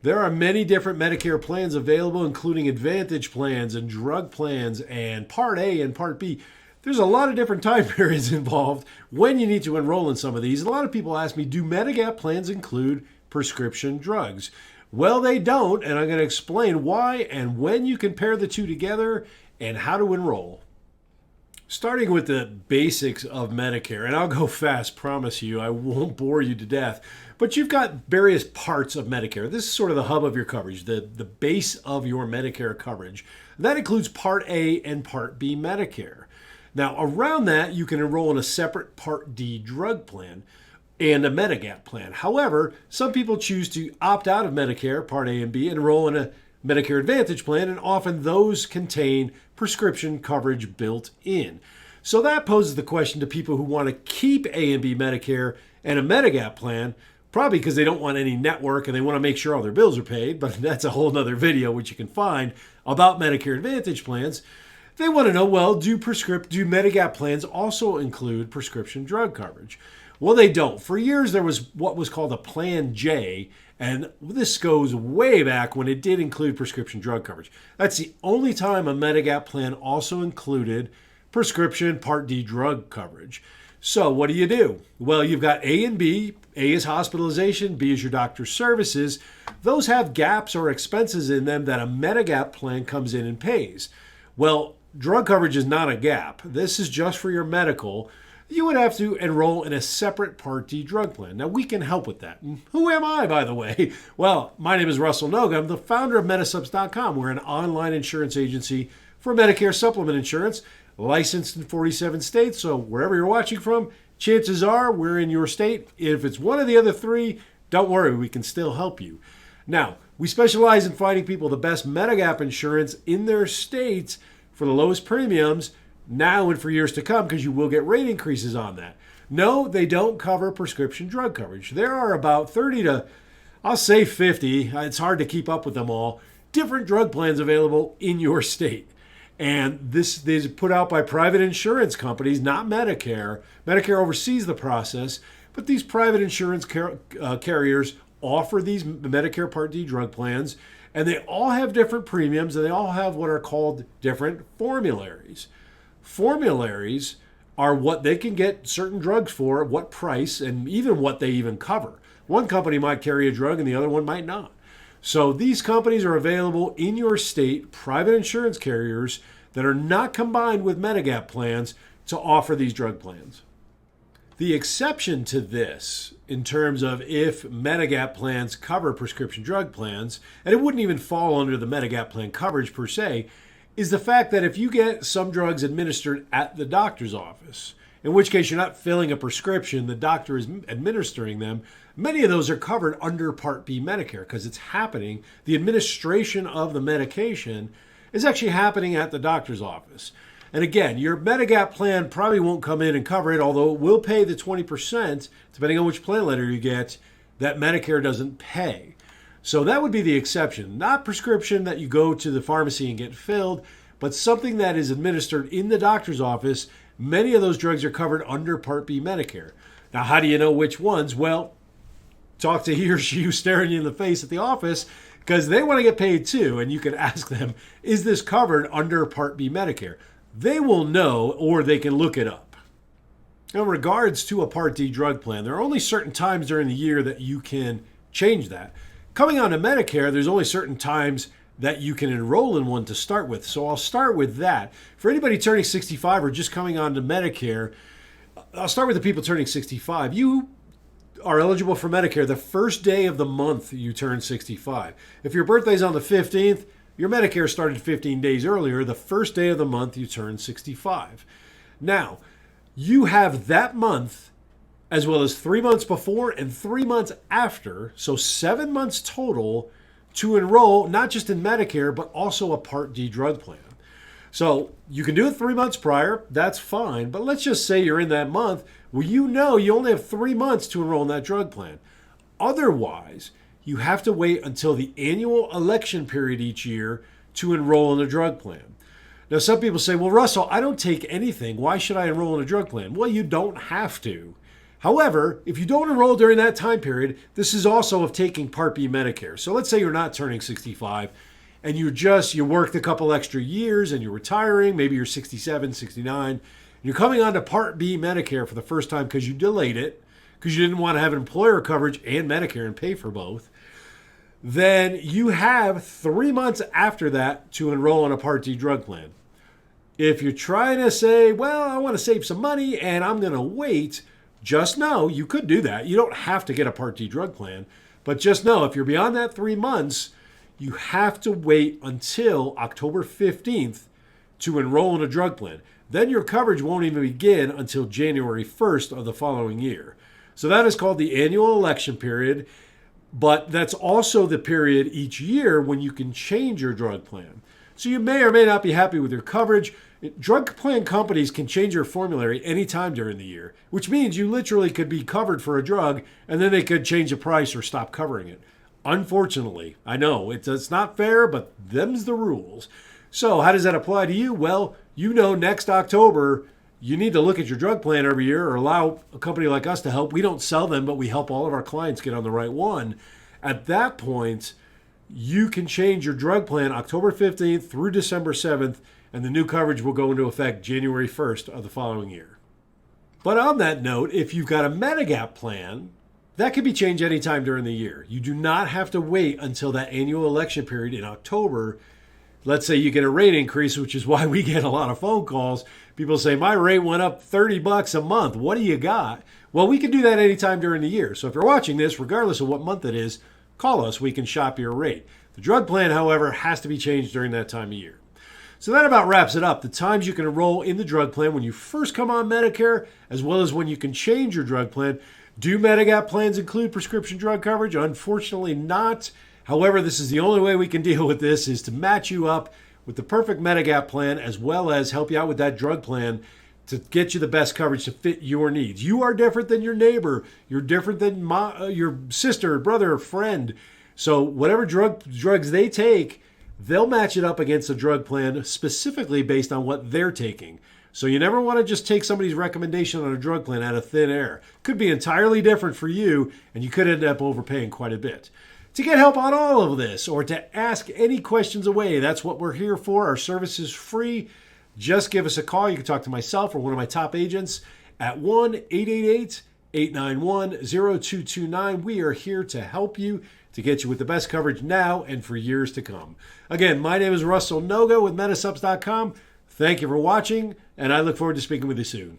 There are many different Medicare plans available, including Advantage plans and drug plans and Part A and Part B. There's a lot of different time periods involved when you need to enroll in some of these. A lot of people ask me, do Medigap plans include prescription drugs? Well, they don't, and I'm going to explain why and when you can pair the two together and how to enroll. Starting with the basics of Medicare, and I'll go fast, promise you, I won't bore you to death. But you've got various parts of Medicare. This is sort of the hub of your coverage, the base of your Medicare coverage. That includes Part A and Part B Medicare. Now, around that, you can enroll in a separate Part D drug plan and a Medigap plan. However, some people choose to opt out of Medicare, Part A and B, and enroll in a Medicare Advantage plan, and often those contain prescription coverage built in. So that poses the question to people who want to keep A and B Medicare and a Medigap plan, probably because they don't want any network and they want to make sure all their bills are paid, but that's a whole other video which you can find about Medicare Advantage plans. They want to know, well, do Medigap plans also include prescription drug coverage? Well, they don't. For years, there was what was called a Plan J, and this goes way back when it did include prescription drug coverage. That's the only time a Medigap plan also included prescription Part D drug coverage. So what do? Well, you've got A and B. A is hospitalization, B is your doctor's services. Those have gaps or expenses in them that a Medigap plan comes in and pays. Well, drug coverage is not a gap. This is just for your medical. You would have to enroll in a separate Part D drug plan. Now, we can help with that. And who am I, by the way? Well, my name is Russell Noga. I'm the founder of Medisupps.com. We're an online insurance agency for Medicare supplement insurance, licensed in 47 states. So wherever you're watching from, chances are we're in your state. If it's one of the other three, don't worry, we can still help you. Now, we specialize in finding people the best Medigap insurance in their states for the lowest premiums now and for years to come, because you will get rate increases on that. No, they don't cover prescription drug coverage. There are about 30 to, I'll say 50, it's hard to keep up with them all, different drug plans available in your state. And this is put out by private insurance companies, not Medicare. Medicare oversees the process, but these private insurance carriers offer these Medicare Part D drug plans, and they all have different premiums, and they all have what are called different formularies. Formularies are what they can get certain drugs for, what price, and even what they even cover. One company might carry a drug and the other one might not. So these companies are available in your state, private insurance carriers that are not combined with Medigap plans to offer these drug plans. The exception to this, in terms of if Medigap plans cover prescription drug plans, and it wouldn't even fall under the Medigap plan coverage per se, is the fact that if you get some drugs administered at the doctor's office, in which case you're not filling a prescription, the doctor is administering them, many of those are covered under Part B Medicare because it's happening. The administration of the medication is actually happening at the doctor's office. And again, your Medigap plan probably won't come in and cover it, although it will pay the 20%, depending on which plan letter you get, that Medicare doesn't pay. So that would be the exception. Not prescription that you go to the pharmacy and get filled, but something that is administered in the doctor's office. Many of those drugs are covered under Part B Medicare. Now, how do you know which ones? Well, talk to he or she who's staring you in the face at the office, because they want to get paid too, and you can ask them, is this covered under Part B Medicare? They will know, or they can look it up. In regards to a Part D drug plan, there are only certain times during the year that you can change that. Coming on to Medicare, there's only certain times that you can enroll in one to start with. So I'll start with that. For anybody turning 65 or just coming on to Medicare, I'll start with the people turning 65. You are eligible for Medicare the first day of the month you turn 65. If your birthday's on the 15th, your Medicare started 15 days earlier, the first day of the month you turn 65. Now, you have that month as well as 3 months before and 3 months after, so 7 months total, to enroll not just in Medicare, but also a Part D drug plan. So you can do it 3 months prior, that's fine, but let's just say you're in that month. Well, you know you only have 3 months to enroll in that drug plan. Otherwise, you have to wait until the annual election period each year to enroll in a drug plan. Now, some people say, well, Russell, I don't take anything. Why should I enroll in a drug plan? Well, you don't have to. However, if you don't enroll during that time period, this is also of taking Part B Medicare. So let's say you're not turning 65 and you worked a couple extra years and you're retiring, maybe you're 67, 69, and you're coming on to Part B Medicare for the first time because you delayed it, because you didn't want to have employer coverage and Medicare and pay for both, then you have 3 months after that to enroll in a Part D drug plan. If you're trying to say, well, I want to save some money and I'm going to wait, just know you could do that. You don't have to get a Part D drug plan, but just know if you're beyond that 3 months, you have to wait until October 15th to enroll in a drug plan. Then your coverage won't even begin until January 1st of the following year. So that is called the annual election period, but that's also the period each year when you can change your drug plan. So you may or may not be happy with your coverage. Drug plan companies can change your formulary anytime during the year, which means you literally could be covered for a drug and then they could change the price or stop covering it. Unfortunately, I know it's not fair, but them's the rules. So how does that apply to you? Well, next October, you need to look at your drug plan every year or allow a company like us to help. We don't sell them, but we help all of our clients get on the right one. At that point, you can change your drug plan October 15th through December 7th, and the new coverage will go into effect January 1st of the following year. But on that note, if you've got a Medigap plan, that can be changed anytime during the year. You do not have to wait until that annual election period in October. Let's say you get a rate increase, which is why we get a lot of phone calls. People say, my rate went up $30 a month. What do you got? Well, we can do that anytime during the year. So if you're watching this, regardless of what month it is, call us. We can shop your rate. The drug plan, however, has to be changed during that time of year. So that about wraps it up. The times you can enroll in the drug plan when you first come on Medicare, as well as when you can change your drug plan. Do Medigap plans include prescription drug coverage? Unfortunately not. However, this is the only way we can deal with this, is to match you up with the perfect Medigap plan, as well as help you out with that drug plan to get you the best coverage to fit your needs. You are different than your neighbor. You're different than your sister, brother, friend. So whatever drugs they take, they'll match it up against a drug plan specifically based on what they're taking. So you never want to just take somebody's recommendation on a drug plan out of thin air. Could be entirely different for you, and you could end up overpaying quite a bit. To get help on all of this, or to ask any questions away, that's what we're here for. Our service is free. Just give us a call. You can talk to myself or one of my top agents at 1-888-891-0229. We are here to help you, to get you with the best coverage now and for years to come. Again, my name is Russell Noga with Medisupps.com. Thank you for watching, and I look forward to speaking with you soon.